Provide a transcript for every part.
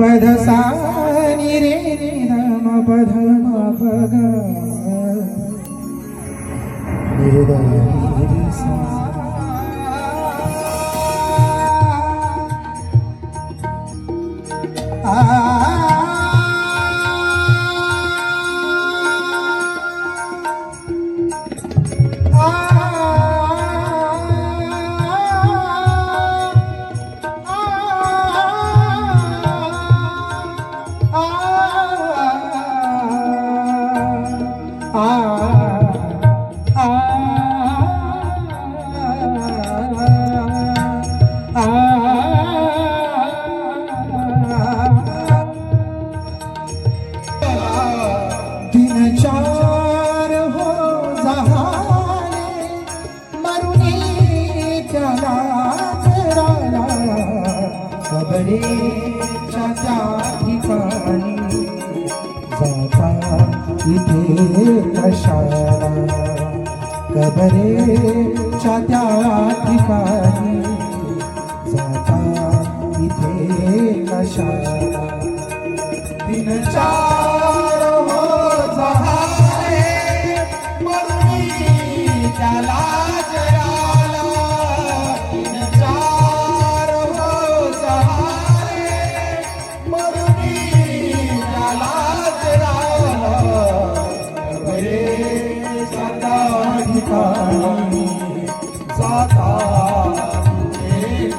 पध सा नि रे ध म पध म प ग नि रे ध नि रे सा कबरेच्या त्या ठिकाणी जाता इथे कशाला कबरेच्या त्या ठिकाणी जाता इथे कशाला दिन चार हो जहाले मरुनी त्याला जाता एक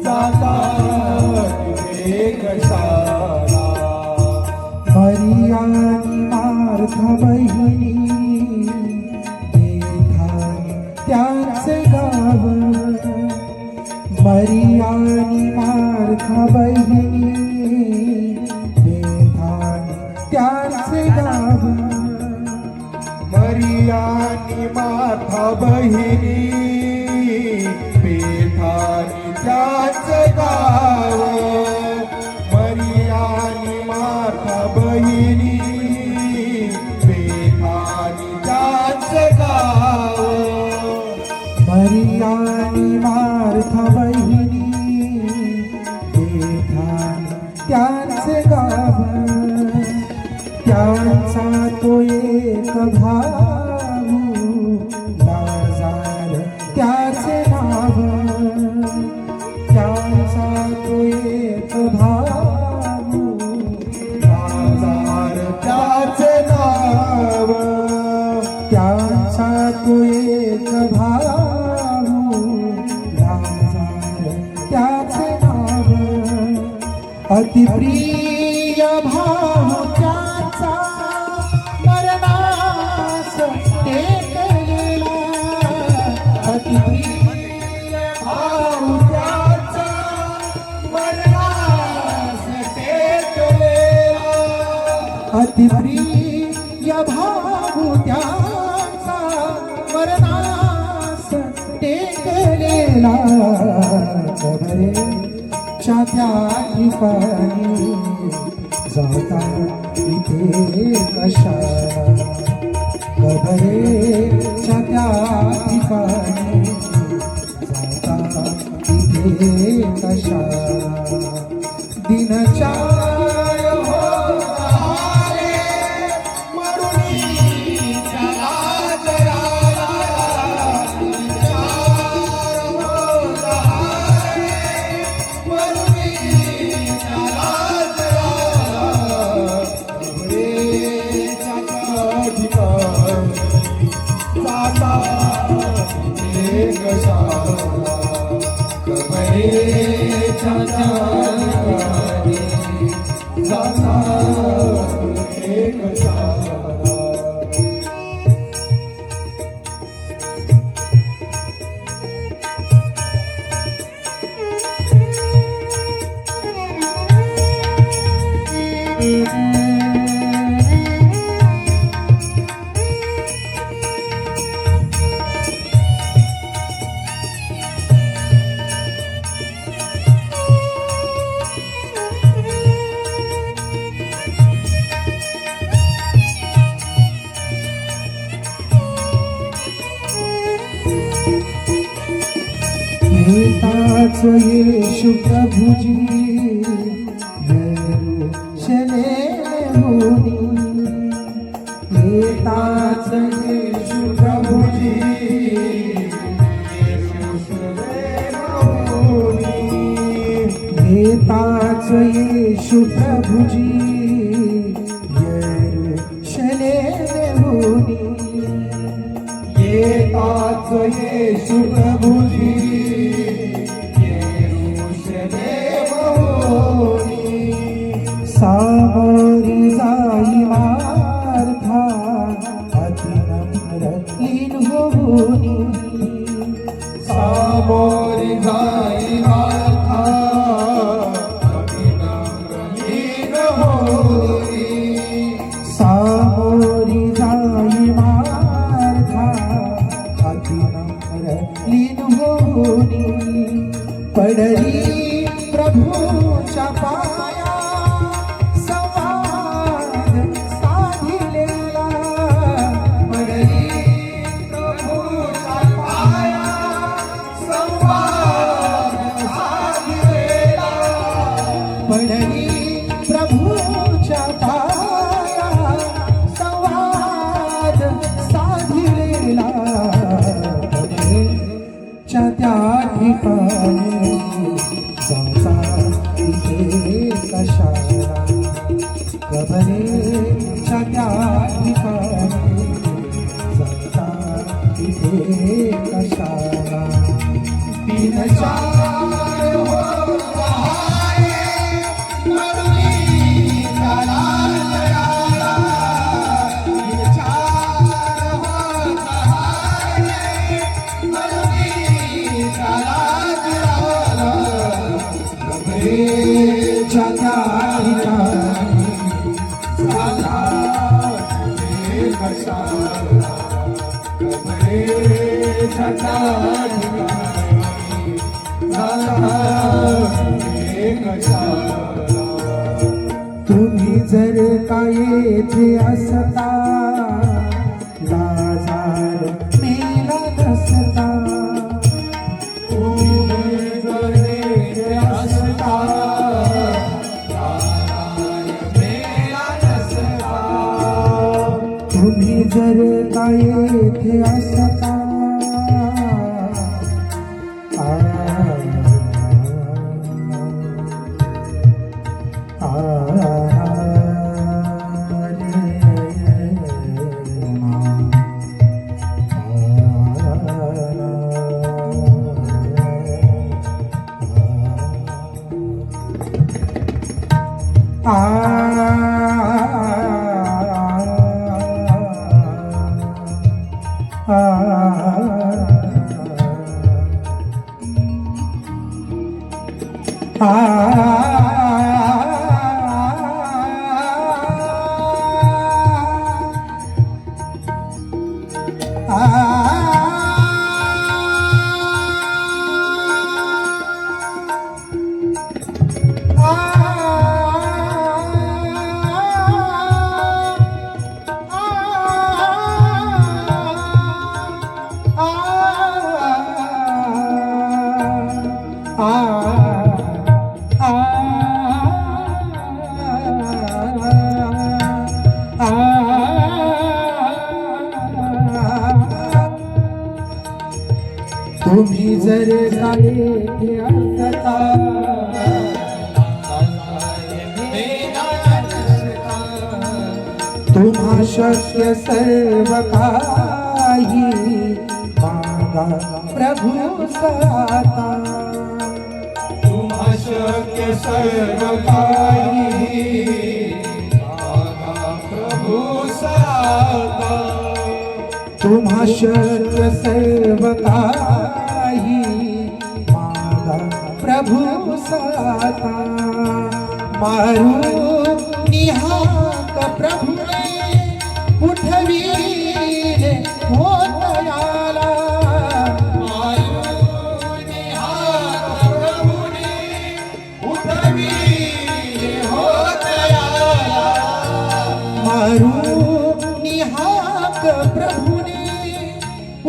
जाता एक मरियानी मार्था बहिणी बेधानी त्याच गाव मरियानी मार्था बहिणी त्याच गाव मरियानी मार्था बहिणी बेधानी त्याच गाव मरियानी मार्था बहिणी बेधानी त्याच गाव मरियानी मार्था बहिणी बेधानी त्याच गाव त्यांचा तो एक भाऊ लाजार त्याचे नाव त्यांचा तो एक भाऊ लाजार त्याचे नाव त्यांचा तो एक भाऊ लाजार त्याचे नाव अतिप्रिय भाऊ मरणास टेकलेला अतिप्रिय भाऊ त्याचा मरणास टेकलेला अतिप्रिय भाऊ त्याचा मरणास टेकलेला कबरेच्या त्या ठिकाणी जाता इथे कशाला कबरेच्या त्या ठिकाणी जाता इथे कशाला दिन चार हो आले मरुनी त्याला जराला दिन चार हो आले मरुनी त्याला जाता एक कबरेच्या ठिकाणी जाता एक येताच येशू प्रभुजी यरूशलेमहूनी येताच येशू प्रभुजी यरूशलेमहूनी येताच येशू प्रभुजी यरूशलेमहूनी येताच येशू प्रभुजी सामोरी जाई मार्था अतिनम्र लीन होऊनी सामोरी जाई मार्था अतिनम्र लीन होऊनी सामोरी जाई मार्था अतिनम्र लीन होऊनी पडली प्रभूच्या पाया पडली प्रभूच्या पाया संवाद साधिलेला पडेच्या त्या ठिकाणी जाता इथे कशाला कबरेच्या त्या ठिकाणी जाता इथे कशाला तीन चार तुम्ही जर का येथे असता लाजार मेला नसता तुम्ही जर येथे असता तुम्ही जर का येथे असता तुम्ही जर काही असता तुम्हा शक्य सर्व काही मागा प्रभु साता तुम्हा शक्य सर्व काही मागा प्रभु साता तुम्हा शक्य सर्व काही मागा प्रभु साता मारू निहाक प्रभुने उठवीले होतयाला मारू निहाक प्रभुने उठवीले होतयाला मारू निहाक प्रभुने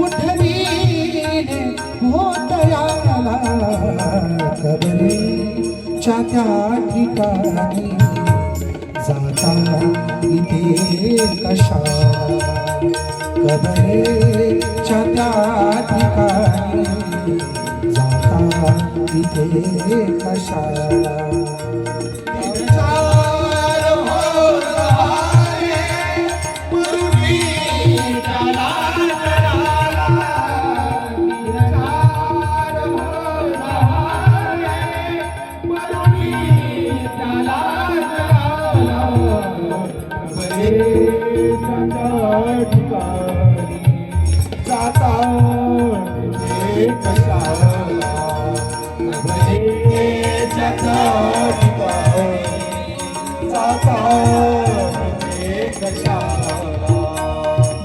उठवीले होतयाला कबरेच्या त्या ठिकाणी जाता इथे कशाला कबरेच्या त्या ठिकाणी जाता इथे कशाला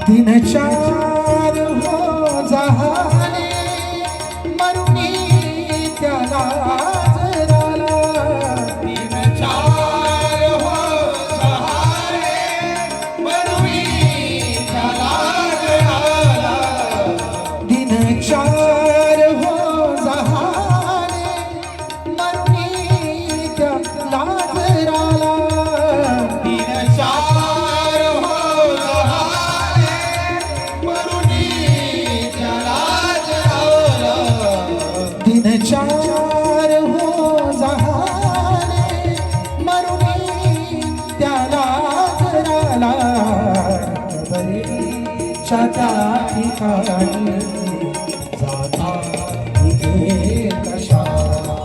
दिन चार हो झाले मरुनी त्याला जराला दिन चार हो झाले मरुनी त्याला जराला दिन चार हो झाले मरुनी त्याला जराला दिन चार हो दिन चार हो झाले मरुनी त्याला जराला कबरेच्या त्या ठिकाणी जाता इथे कशाला